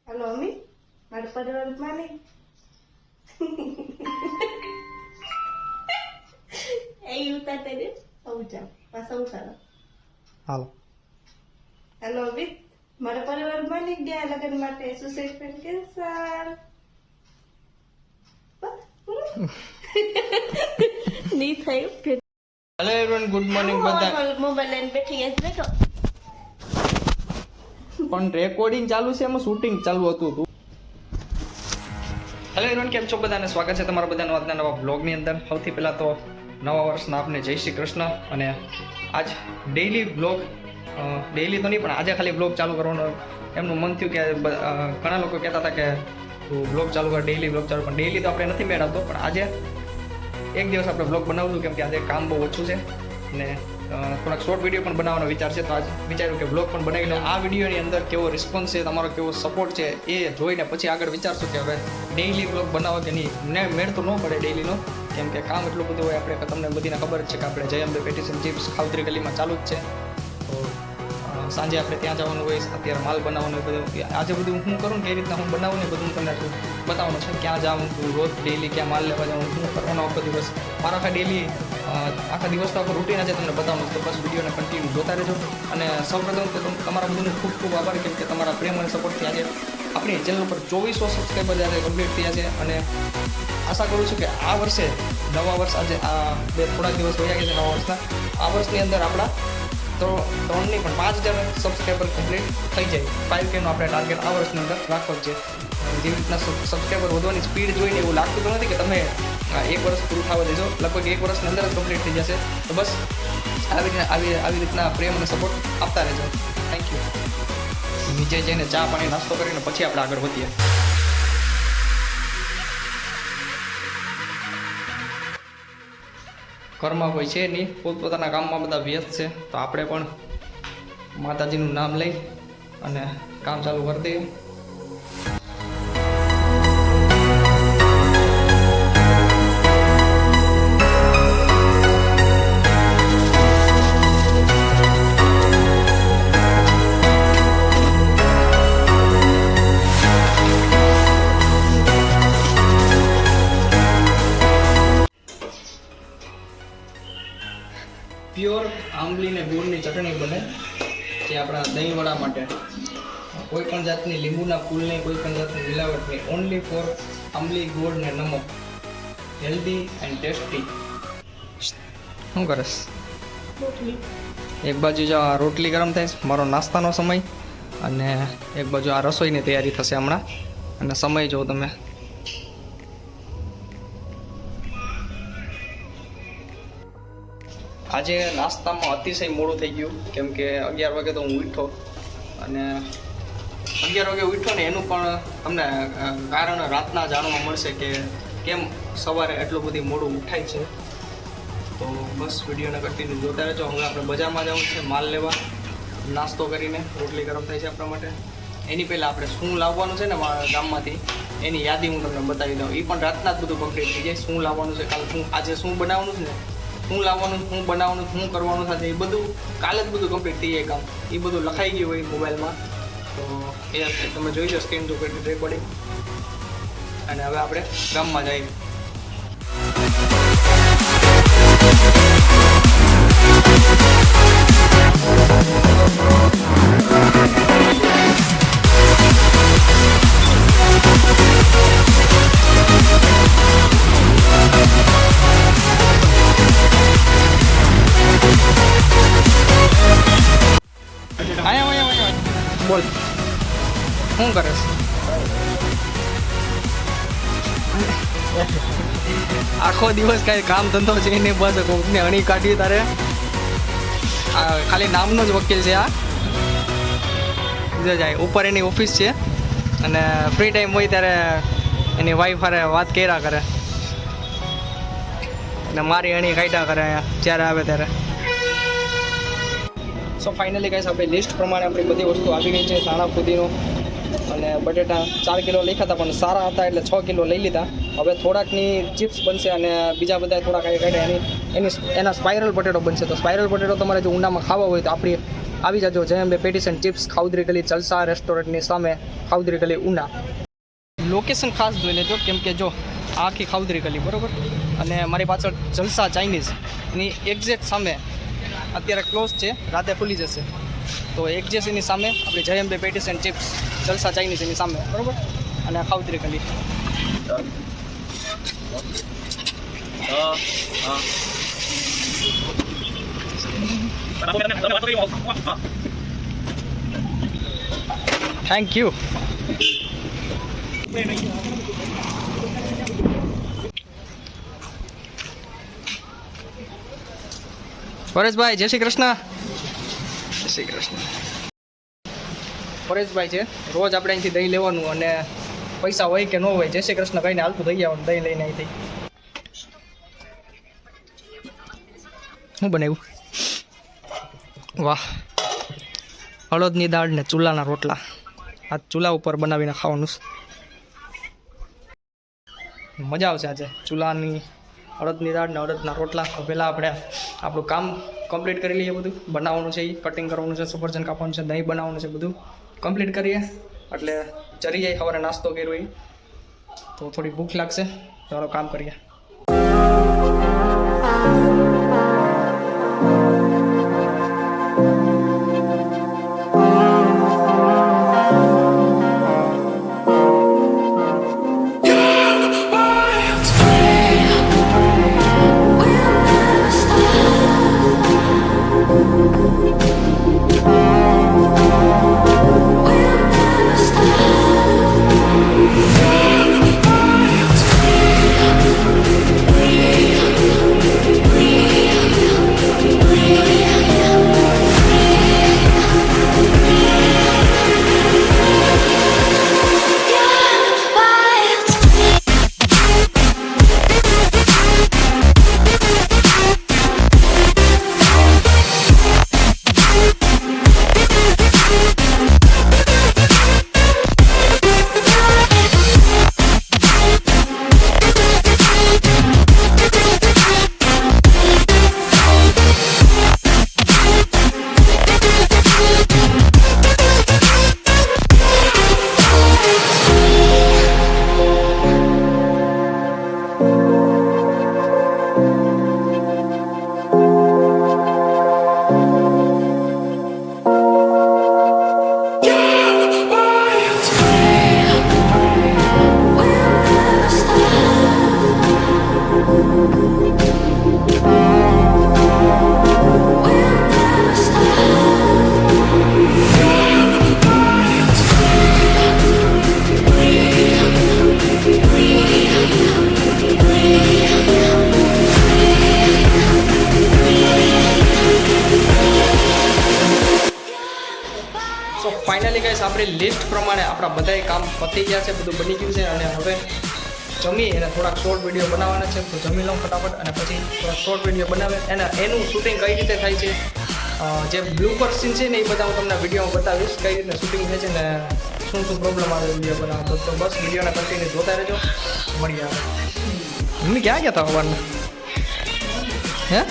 Hello અમી, મારા પરિવારમાં નહીં એ ઉતારતે દે આવું જાવ પાછા ઉતારો. હાલો હલો અમી, મારા પરિવારમાં નહીં ગયા લગ્ન માટે સુસાઇડ કેન્સર નહીં થયું. હેલો એવરીવન, ગુડ મોર્નિંગ બધા. મોબાઈલ લઈને બેઠી જ બેઠો પણ રેકોર્ડિંગ ચાલુ છે, એમાં શૂટિંગ ચાલુ હતું. હેલો એવરીવન, કેમ છો બધાને? સ્વાગત છે તમારા બધાનો આજના નવા બ્લોગની અંદર. સૌથી પહેલાં તો નવા વર્ષના આપને જય શ્રી કૃષ્ણ. અને આજ ડેઈલી બ્લોગ, ડેઈલી તો નહીં પણ આજે ખાલી બ્લોગ ચાલુ કરવાનો એમનું મન થયું કે ઘણા લોકો કહેતા હતા કે તું બ્લોગ ચાલુ કર, ડેઈલી બ્લોગ ચાલુ. પણ ડેઈલી તો આપણે નથી મેળવતો, પણ આજે એક દિવસ આપણે બ્લોગ બનાવશું કેમ કે આજે કામ બહુ ઓછું છે અને થોડાક શોર્ટ વિડીયો પણ બનાવવાનો વિચાર છે. તો આજ વિચાર્યું કે બ્લોગ પણ બનાવી લો. આ વિડીયોની અંદર કેવો રિસ્પોન્સ છે, તમારો કેવો સપોર્ટ છે એ જોઈને પછી આગળ વિચારશું કે હવે ડેઈલી બ્લોગ બનાવો કે નહીં. મને મેળ તો ન પડે ડેઈલીનો, કેમ કે કામ એટલું બધું હોય. આપણે તમને બધીને ખબર જ છે કે આપણે જય અંબે પેટીસ એન્ડ ચિપ્સ ખાવતરી ગલીમાં ચાલુ જ છે. તો સાંજે આપણે ત્યાં જવાનું હોય, અત્યારે માલ બનાવવાનું હોય બધું. આજે બધું હું કરું ને કઈ રીતના હું બનાવું ને બધું તમને બતાવવાનું છે. ક્યાં જાઉં, રોજ ડેઈલી ક્યાં માલ લેવા જાઉં, શું કરવાનો આખો દિવસ, મારા આખા ડેઈલી આખા દિવસનો આખો રૂટીન આજે તમને બતાવવાનું. તો બસ વિડીયોને કન્ટિન્યુ જોતા રહેજો. અને સૌપ્રથમ તો તમારા બધાનો ખૂબ ખૂબ આભાર, કેમ કે તમારા પ્રેમ અને સપોર્ટથી આજે આપણી ચેનલ ઉપર 2400 સબસ્ક્રાઈબર આજે કમ્પ્લીટ થયા છે. અને આશા કરું છું કે આ વર્ષે નવા વર્ષ આજે આ થોડાક દિવસ વયા ગયા છે નવા વર્ષના. આ વર્ષની અંદર આપણા તો 3 નહીં પણ 5000 સબસ્ક્રાઈબર કમ્પ્લીટ થઈ જાય. 5K નો આપણે ટાર્ગેટ આ વર્ષની અંદર રાખવો છે. જેવી રીતના સબસ્ક્રાઈબર વધવાની સ્પીડ જોઈને એવું લાગતું તો નથી કે તમે એક વર્ષ પૂરું થવા દેજો. લગભગ એક વર્ષની અંદર જ કમ્પ્લીટ થઈ જશે. તો બસ આવી રીતના પ્રેમ અને સપોર્ટ આપતા રહેજો. Thank you. નીચે જઈને ચા પાણી નાસ્તો કરીને પછી આપણે આગળ વધીએ. ઘરમાં કોઈ છે નહીં, પોતપોતાના કામમાં બધા વ્યસ્ત છે. તો આપણે પણ માતાજીનું નામ લઈ અને કામ ચાલુ કરી દઈએ. પ્યોર આંબલી ને ગોળની ચટણી બને જે આપણા દહીંવડા માટે. કોઈ પણ જાતની લીંબુના ફૂલની, કોઈ પણ જાતની મિલાવટ નહીં. ઓનલી ફોર આંબલી, ગોળ ને નમક. Healthy and tasty. શું કરસ? એક બાજુ જો આ રોટલી ગરમ થાય છે, મારો નાસ્તાનો સમય, અને એક બાજુ આ રસોઈની તૈયારી થશે હમણાં. અને સમય જો તમે, આજે નાસ્તામાં અતિશય મોડું થઈ ગયું કેમ કે 11 વાગે તો હું ઉઠ્યો. અને 11 વાગે ઉઠ્યો ને એનું પણ તમને કારણ રાતના જાણવા મળશે કે કેમ સવારે એટલું બધી મોડું ઉઠાય છે. તો બસ વિડીયોને કન્ટિન્યુ જોતા રહેજો. હવે આપણે બજારમાં જવું છે માલ લેવા. નાસ્તો કરીને રોટલી ગરમ થાય છે આપણા માટે. એની પહેલાં આપણે શું લાવવાનું છે ને મારા ગામમાંથી એની યાદી હું તમને બતાવી દઉં. એ પણ રાતના જ બધું કમ્પ્લીટ થઈ જાય. શું લાવવાનું છે, કાલે આજે શું બનાવવાનું છે ને, શું લાવવાનું, શું બનાવવાનું, શું કરવાનું સાથે એ બધું કાલે જ બધું કમ્પ્લીટ થઈ જાય કામ. એ બધું લખાઈ ગયું હોય મોબાઈલમાં. તો એ તમે જોઈ લો સ્ક્રીન ઉપર રેકોર્ડિંગ. અને હવે આપણે ગામમાં જઈએ. બોલ, શું કરે છે? આખો દિવસ કાંઈ કામ ધંધો છે નહીં, બસ કોકને અણી કાઢી. તારે ખાલી નામનો જ વકીલ છે આ. જાય ઉપર એની ઓફિસ છે અને ફ્રી ટાઈમ હોય ત્યારે એની વાઈફ હારે વાત કર્યા કરે અને મારી અણી કાઢ્યા કરે જ્યારે આવે ત્યારે. સો ફાઇનલી ગાઈસ આપણે લિસ્ટ પ્રમાણે આપણી બધી વસ્તુ આવી ગઈ છે. ધાણા ફુદીનો, અને બટેટા 4 કિલો લખ્યા હતા પણ સારા હતા એટલે 6 કિલો લઈ લીધા. હવે થોડાકની ચિપ્સ બનશે અને બીજા બધા થોડા કાંઈ કાઢે એના સ્પાઇરલ પોટેટો બનશે. તો સ્પાઇરલ પોટેટો તમારે જો ઊંડામાં ખાવા હોય તો આપણી આવી જજો જયંબે પેટીસ એન્ડ ચિપ્સ, ખાઉદરી ગલી જલસા રેસ્ટોરન્ટની સામે, ખાઉદરી ગલી ઉના. લોકેશન ખાસ જોઈ લેજો કેમ કે જો આખી ખાઉદરી ગલી બરાબર અને મારી પાછળ જલસા ચાઇનીઝ એની એક્ઝેક્ટ સામે અત્યારે ક્લોઝ છે, રાતે ખુલી જશે. તો એક્ઝેક્ટ એની સામે આપણી જયંબે પેટીસ એન્ડ ચિપ્સ, જલસા ચાઇનીઝ એની સામે બરાબર અને ખાઉદરી ગલી. Thank you. પરેશભાઈ જય શ્રી કૃષ્ણ. જય શ્રી કૃષ્ણ. પરેશભાઈ છે, રોજ આપણે અહીંથી દહીં લેવાનું અને પૈસા હોય કે ન હોય જય શ્રી કૃષ્ણ કહીને હાલતું થઈ જવાનું દહીં લઈને અહીંથી. શું બનાવ્યું? વાહ, અડદની દાળ ને ચૂલાના રોટલા. આ ચૂલા ઉપર બનાવીને ખાવાનું મજા આવશે આજે. ચૂલાની અડદની દાળ ને અડદના રોટલા. તો પહેલાં આપણે આપણું કામ કમ્પ્લીટ કરી લઈએ. બધું બનાવવાનું છે, કટિંગ કરવાનું છે, સફરજન કાપવાનું છે, દહીં બનાવવાનું છે, બધું કમ્પ્લીટ કરીએ એટલે ચરી જાય. સવારે નાસ્તો કર્યો એ તો થોડી ભૂખ લાગશે. ચાલો કામ કરીએ. સો ફાઇનલી ગાઈસ આપણી લિસ્ટ પ્રમાણે આપણા બધાય કામ પતી ગયા છે, બધું બની ગયું છે અને હવે જમી અને થોડાક શોર્ટ વિડીયો બનાવવાના છે. તો જમી લઉં ફટાફટ અને પછી થોડાક શોર્ટ વિડીયો બનાવે એનું શૂટિંગ કઈ રીતે થાય છે, જે બ્લૂપર સીન છે ને એ બધા હું તમને વિડીયોમાં બતાવીશ કઈ રીતે શૂટિંગ થાય છે ને શું શું પ્રોબ્લેમ આવે વિડીયો બનાવતો. તો બસ વિડીયોને કન્ટિન્યુ જોતા રહેજો. મળી આવે. મમ્મી ક્યાં ગયા હતા સવારના? હે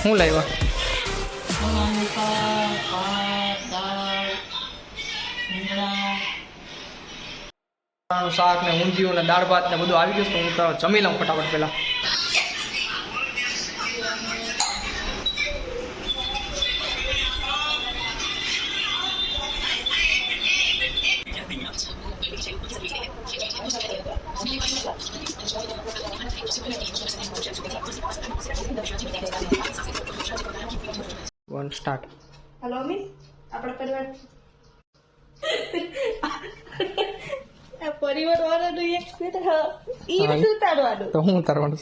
શું લાવ્યા? શાક ને ઊંધિયું ને દાળ ભાત ને બધું આવી ગયું. તો હું તો જમી લઉં ફટાફટ પહેલા. One start. હલો મિસ, આપણા પરિવાર પરિવાર વાળાનું એક છે તો ઈ શું ઉતારવાનું? તો હું ઉતારવાનું?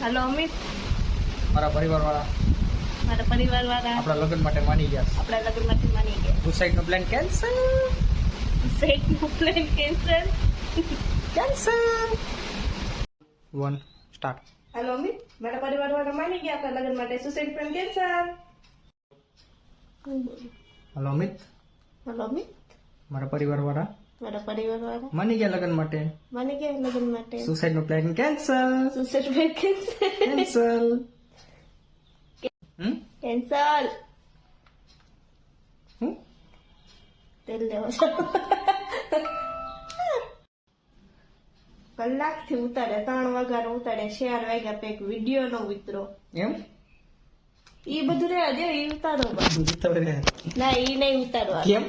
હલો મિસ, મારા પરિવાર વાળા આપણા લગ્ન માટે માની ગયા. આપણા લગ્ન માટે માની ગયા. સુસાઇડ નો પ્લાન કેન્સલ. સેટ નો plan cancel. One start. Hello miss, મારા પરિવાર વાળા માની ગયા આપણા લગ્ન માટે suicide plan cancel. Hello Amit, hello Mit, મારા પરિવારવાળા મારા પરિવાર વાળા માની ગયા લગ્ન માટે. મને કે લગ્ન માટે સુસાઇડનું પ્લાન કેન્સલ. સુસેટ વેકેન્સી કેન્સલ. કેન્સલ હું તેલ લેવા કલાકથી ઉતારે 3 વાગ્યાનો ઉતારે 4 વાગ્યા પેક વિડીયો નો ઉતરો એમ ઈ બધું રહેવા દે ઈ ઉતારો ના ઈ નહીં ઉતારવા કેમ?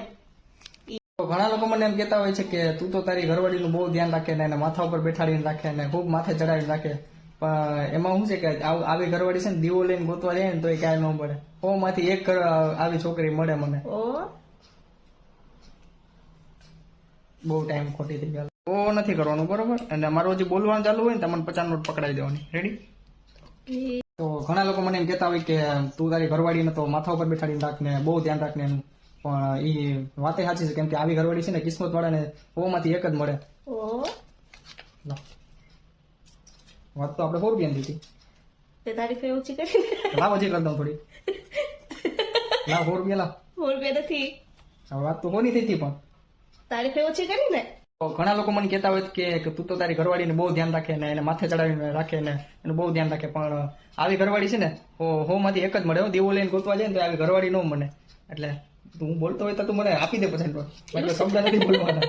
તો ઘણા લોકો મને એમ કહેતા હોય છે કે તું તો તારી ઘરવાળીનું બહુ ધ્યાન રાખે ને એને માથા ઉપર બેઠાડીને રાખે ને ખૂબ માથે ચડાવીને રાખે, પણ એમાં શું છે કે આવી ઘરવાળી છે ને દીવો લઈને ગોતવા જાય ને તો એ ક્યાંય ન મળે. માંથી એક આવી છોકરી મળે મને. ઓ બહુ ટાઈમ ખોટી થઈ ગયો. ઓ નથી કરવાનું બરોબર, અને મારું હજી બોલવાનું ચાલુ હોય ને તમને 50 નોટ પકડાઈ દેવાની. રેડી? તો ઘણા લોકો મને એમ કહેતા હોય કે તું તારી ઘરવાળીને તો માથા ઉપર બેઠાડીને રાખ ને બહુ ધ્યાન રાખને એનું, પણ એ વાતે સાચી છે કેમ કે આવી ઘરવાળી છે ને કિસ્મત વાળાને માંથી એક જ મળે. ઓ લો. વાત તો આપણે 100 રૂપિયાની દીધી. તે તારીફ ઓછી કરી લાવ હજી કરી દઉં થોડી. લાવ 100 રૂપિયા લાવ. 100 રૂપિયા નથી, હવે વાત તો કોની થઈ હતી પણ તારીફ ઓછી કરી ને. તો ઘણા લોકો મને કહેતા હોય કે તું તો તારી ઘરવાળીને બહુ ધ્યાન રાખે ને એને માથે ચડાવીને રાખે ને એનું બહુ ધ્યાન રાખે, પણ આવી ઘરવાળી છે ને માંથી એક જ મળે. દેવો લઈને ગોતવા જાય ને તો આવી ઘરવાળી ન મળે. એટલે હું બોલતો હોય તો તું મને આપી દે પછી, બાકી શબ્દ નથી બોલવાના.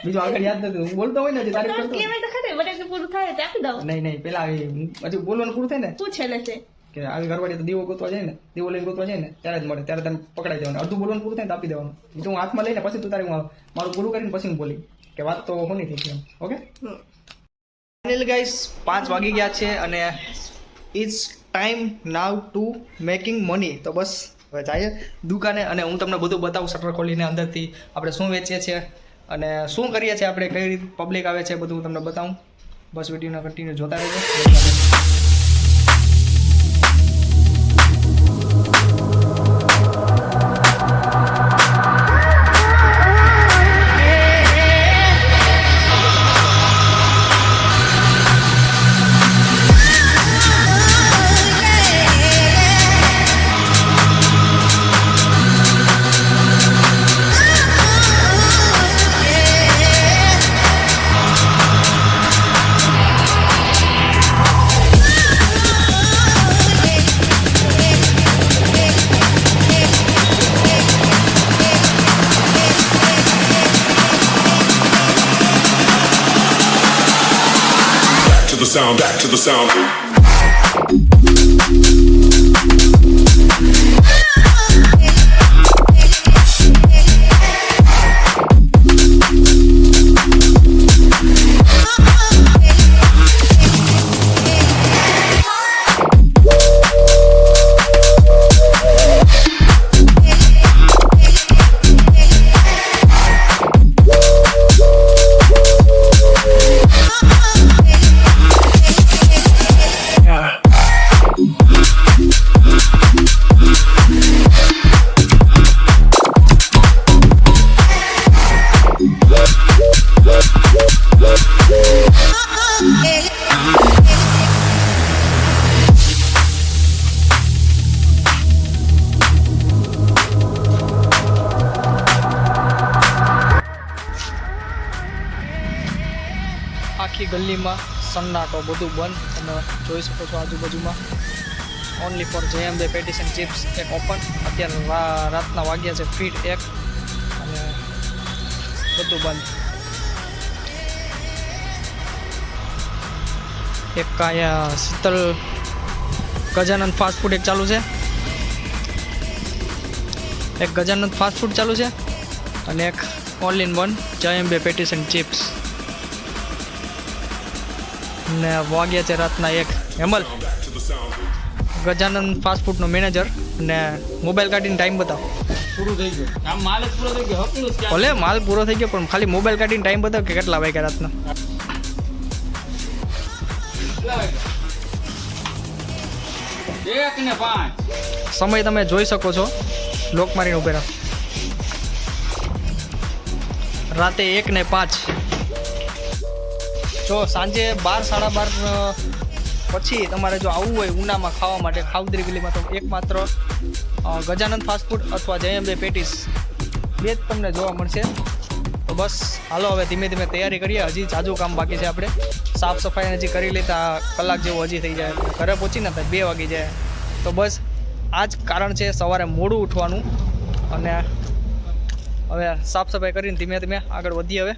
બીજું આગળ યાદ નથી. હું બોલતો હોય ને હજી તારીફ કરતો કેવાય તો ખરે બટાકે પૂરું થાય તો આપી દઉં. નહીં પેલા આવી હજી બોલવાનું પૂરું થાય ને શું છેલ્લે છે કે આવી ઘરવાળી તો દીવો ગોતવા જાય ને, દીવો લઈને ગોતવા જાય ને ત્યારે જ મળે, ત્યારે તને પકડાઈ જવાનું. અડધું બોલવાનું પૂરું થાય તો આપી દેવાનું. બીજું હું હાથમાં લઈને પછી તું તારી મારું પૂરું કરીને પછી હું બોલી કે વાત તો હોની થઈ ગઈ. ઓકે ફાઇનલી ગાઈસ 5 વાગી ગયા છે અને it's time now to making money. તો બસ હવે જઈએ દુકાને અને હું તમને બધું બતાવું શટર ખોલીને અંદરથી આપણે શું વેચીએ છીએ અને શું કરીએ છીએ આપણે, કઈ રીતે પબ્લિક આવે છે બધું તમને બતાવું. બસ વિડીયોને કન્ટિન્યુ જોતા રહેજો. Back to the sound. આખી ગલીમાં સન્નાટો, બધું બંધ. તમે જોઈ શકો છો આજુબાજુમાં. Only for JMB patties and chips એક ઓપન. અત્યારે રાતના વાગ્યા છે ફીટ 1 અને બધું બંધ. એક અહીંયા શીતલ ગજાનંદ ફાસ્ટ ફૂડ એક ચાલુ છે, એક ગજાનંદ ફાસ્ટ ફૂડ ચાલુ છે અને એક all in one JMB patties and chips. ને વાગ્યા છે રાતના 1. હેમલ ગજાનંદ ફાસ્ટ ફૂડનો મેનેજર ને મોબાઈલ કાઢીને ટાઈમ બતાવો. પૂરું થઈ ગયું. આમ માલ જ પૂરો થઈ ગયો. હકલું જ ભલે માલ પૂરો થઈ ગયો પણ ખાલી મોબાઈલ કાઢીને ટાઈમ બતાવો કે કેટલા વાગ્યા રાતના. ક્યાં 1 ને 5. સમય તમે જોઈ શકો છો. લોક મારીને ઉભેરા. રાતે 1 ને 5. જો સાંજે 12 સાડા 12 પછી તમારે જો આવવું હોય ઉનામાં ખાવા માટે ખાવદરી ગલીમાં તો એકમાત્ર ગજાનંદ ફાસ્ટફૂડ અથવા જય અંબે પેટીસ બે જ તમને જોવા મળશે. તો બસ હાલો હવે ધીમે ધીમે તૈયારી કરીએ. હજી જાજુ કામ બાકી છે. આપણે સાફ સફાઈ હજી કરી લેતા કલાક જેવું હજી થઈ જાય. ઘરે પહોંચીને તો 2 વાગી જાય. તો બસ આ જ કારણ છે સવારે મોડું ઉઠવાનું. અને હવે સાફ સફાઈ કરીને ધીમે ધીમે આગળ વધીએ. હવે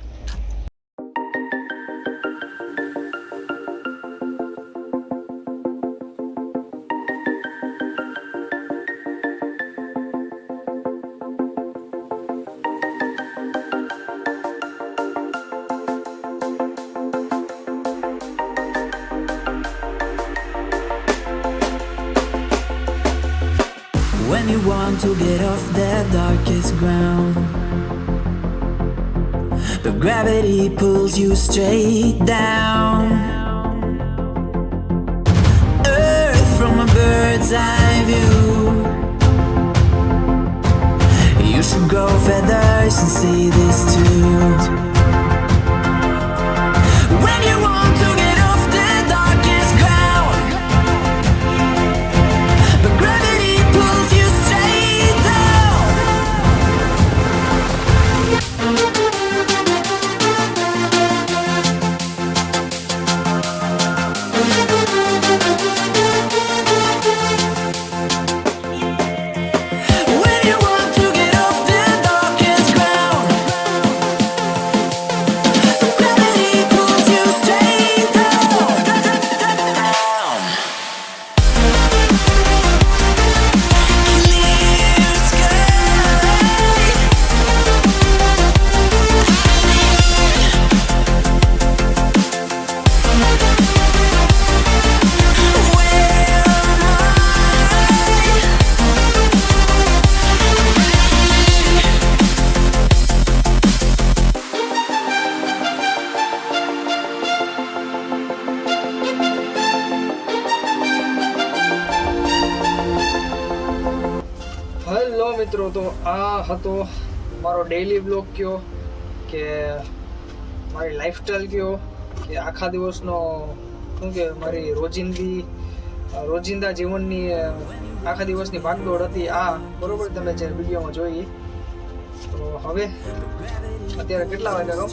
When you want to get off that darkest ground, but gravity pulls you straight down. Earth from a bird's eye view. You should grow feathers and see this too. When you want to get off the darkest ground, but gravity pulls you straight down. When you want to get off the darkest ground, but gravity pulls you straight down. Clear sky. Where hello મિત્રો, તો આ હતો મારો daily blog કયો કે મારી lifestyle કયો કે આખા દિવસનો શું કે મારી રોજિંદા જીવનની આખા દિવસની ભાગદોડ હતી આ, બરોબર. તમે જે વિડીયોમાં જોઈ. તો હવે અત્યારે કેટલા વાગ્યા કહો?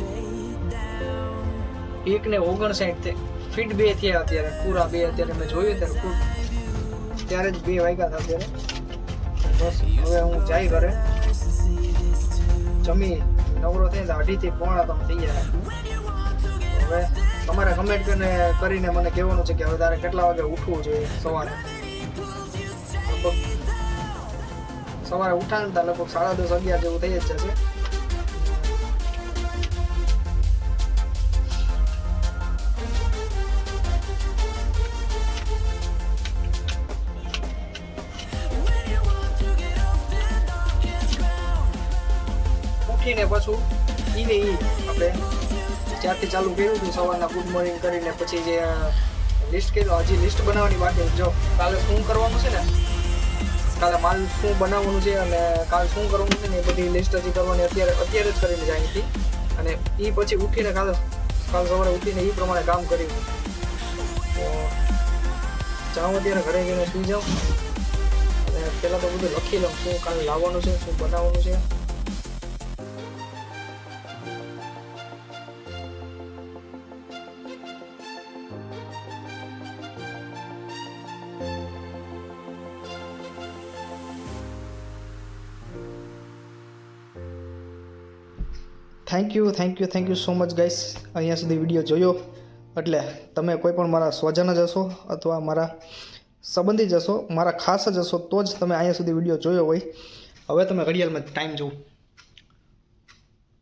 1:59 ફીટ 2 થયા અત્યારે, પૂરા 2. અત્યારે મેં જોયું ત્યારે જ 2 વાગ્યા હતા અત્યારે. બસ હવે હું જાય ઘરે, જમી નવરો થઈને 2:30 થી 2:45 થઈ જાય. હવે તમારે કમેન્ટ કરીને મને કહેવાનું છે કે હવે તારે કેટલા વાગે ઉઠવું જોઈએ સવારે. સવારે ઉઠાને ત્યાં લગભગ 10:30 11 જેવું થઈ જ જશે. ઉઠીને પાછું આપણે જ્યારથી ચાલુ કર્યું હતું સવારના ગુડ મોર્નિંગ કરીને પછી જે લિસ્ટ કર્યું, હજી લિસ્ટ બનાવવાની બાકી. જો કાલે શું કરવાનું છે ને, કાલે માલ શું બનાવવાનું છે અને કાલે શું કરવાનું છે ને એ બધી લિસ્ટ હજી કરવાની અત્યારે જ કરીને જાય હતી. અને એ પછી ઉઠીને કાલ સવારે ઉઠીને એ પ્રમાણે કામ કર્યું. તો જાઉં અત્યારે ઘરે જઈને સુઈ જાઉં અને પહેલાં તો બધું લખી લઉં શું કાલે લાવવાનું છે, શું બનાવવાનું છે. Thank you so much guys. અહીંયા સુધી વિડીયો જોયો એટલે તમે કોઈ પણ મારા સ્વજન જ હશો અથવા મારા સંબંધી જ હશો, મારા ખાસ જ હશો તો જ તમે અહીંયા સુધી વિડીયો જોયો હોય. હવે તમે ઘડિયાળમાં ટાઈમ જુઓ,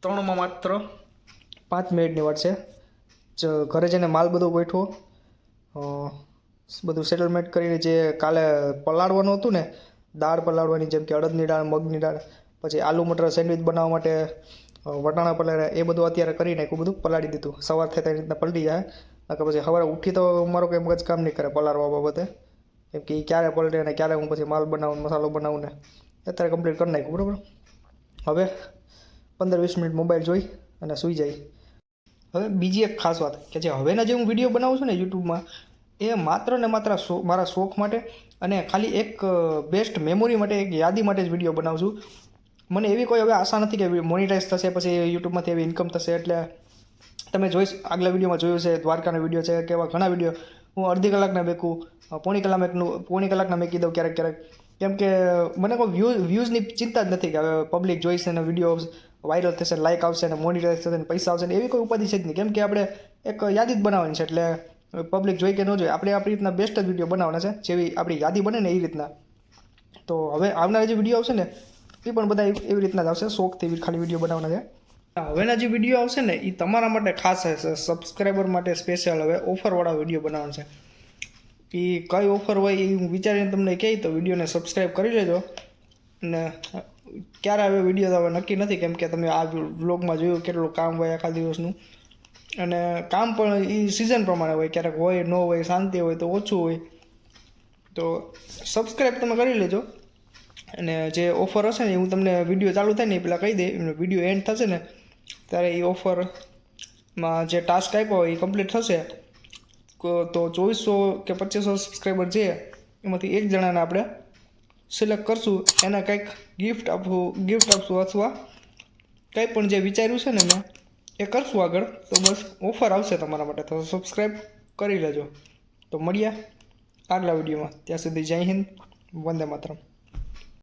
3 માત્ર 5 મિનિટની વાત છે. ઘરે જઈને માલ બધો ગોઠવો, બધું સેટલમેન્ટ કરીને જે કાલે પલાળવાનું હતું ને, દાળ પલાળવાની, જેમ કે અડદની દાળ, મગની દાળ, પછી આલુ મટર સેન્ડવિચ બનાવવા માટે વટાણા પલાળ્યા, એ બધું અત્યારે કરી નાખ્યું, બધું પલાળી દીધું. સવાર થાય તે રીતના પલટી જાય. નકર પછી સવારે ઉઠી તો મારો કંઈ મગજ કામ નહીં કરે પલાળવા બાબતે, કેમ કે એ ક્યારે પલટે અને ક્યારે હું પછી માલ બનાવું, મસાલો બનાવું ને અત્યારે કમ્પ્લીટ કરી નાખ્યું, બરાબર. હવે 15-20 મિનિટ મોબાઈલ જોઈ અને સૂઈ જાય. હવે બીજી એક ખાસ વાત કે જે હવેના જે હું વિડીયો બનાવું છું ને યુટ્યુબમાં, એ માત્ર ને માત્ર મારા શોખ માટે અને ખાલી એક બેસ્ટ મેમોરી માટે, એક યાદી માટે જ વિડીયો બનાવું છું. મને એવી કોઈ હવે આશા નથી કે મોનિટાઈઝ થશે પછી યુટ્યુબમાંથી એવી ઇન્કમ થશે. એટલે તમે આગલા વિડીયોમાં જોયું છે, દ્વારકાનો વિડીયો છે કે એવા ઘણા વિડીયો હું અડધી કલાકના મેકું, પોણી કલાકના મેકી દઉં ક્યારેક. કેમ કે મને કોઈ વ્યૂઝની ચિંતા જ નથી કે હવે પબ્લિક જોઈશે ને વિડીયો વાયરલ થશે, લાઇક આવશે ને મોનિટાઈઝ થશે ને પૈસા આવશે ને એવી કોઈ ઉપાધિ છે જ નહીં. કેમ કે આપણે એક યાદી જ બનાવવાની છે. એટલે પબ્લિક જોઈ કે ન જોઈ, આપણે આપણી રીતના બેસ્ટ જ વિડીયો બનાવવાના છે. જેવી આપણી યાદી બને ને એ રીતના. તો હવે આવનારા જે વિડીયો આવશે ને એ પણ બધા એવી રીતના જ આવશે. શોખથી ખાલી વિડીયો બનાવવાના છે. હવેના જે વિડીયો આવશે ને એ તમારા માટે ખાસ હશે, સબસ્ક્રાઈબર માટે સ્પેશિયલ. હવે ઓફરવાળા વિડીયો બનાવવાનો છે. એ કઈ ઓફર હોય એ હું વિચારીને તમને કહી તો વિડીયોને સબસ્ક્રાઈબ કરી લેજો. અને ક્યારે હવે વિડીયો તો હવે નક્કી નથી, કેમ કે તમે આ વ્લોગમાં જોયું કેટલું કામ હોય આખા દિવસનું. અને કામ પણ એ સિઝન પ્રમાણે હોય, ક્યારેક હોય ન હોય, શાંતિ હોય તો ઓછું હોય. તો સબસ્ક્રાઈબ તમે કરી લેજો. અને જે ઓફર હશે ને એ હું તમને વિડીયો ચાલુ થાય ને એ પહેલાં કહી દઈ. વિડીયો એન્ડ થશે ને ત્યારે એ ઓફરમાં જે ટાસ્ક આપ્યો હોય એ કમ્પ્લીટ થશે. તો 2400 કે 2500 સબસ્ક્રાઈબર છે એમાંથી એક જણાને આપણે સિલેક્ટ કરશું, એને કંઈક ગિફ્ટ આપશું અથવા કંઈ પણ જે વિચાર્યું છે ને મેં એ કરશું આગળ. તો બસ ઓફર આવશે તમારા માટે, તો સબસ્ક્રાઈબ કરી લેજો. તો મળીએ આગલા વિડીયોમાં. ત્યાં સુધી જય હિન્દ, વંદે માતરમ.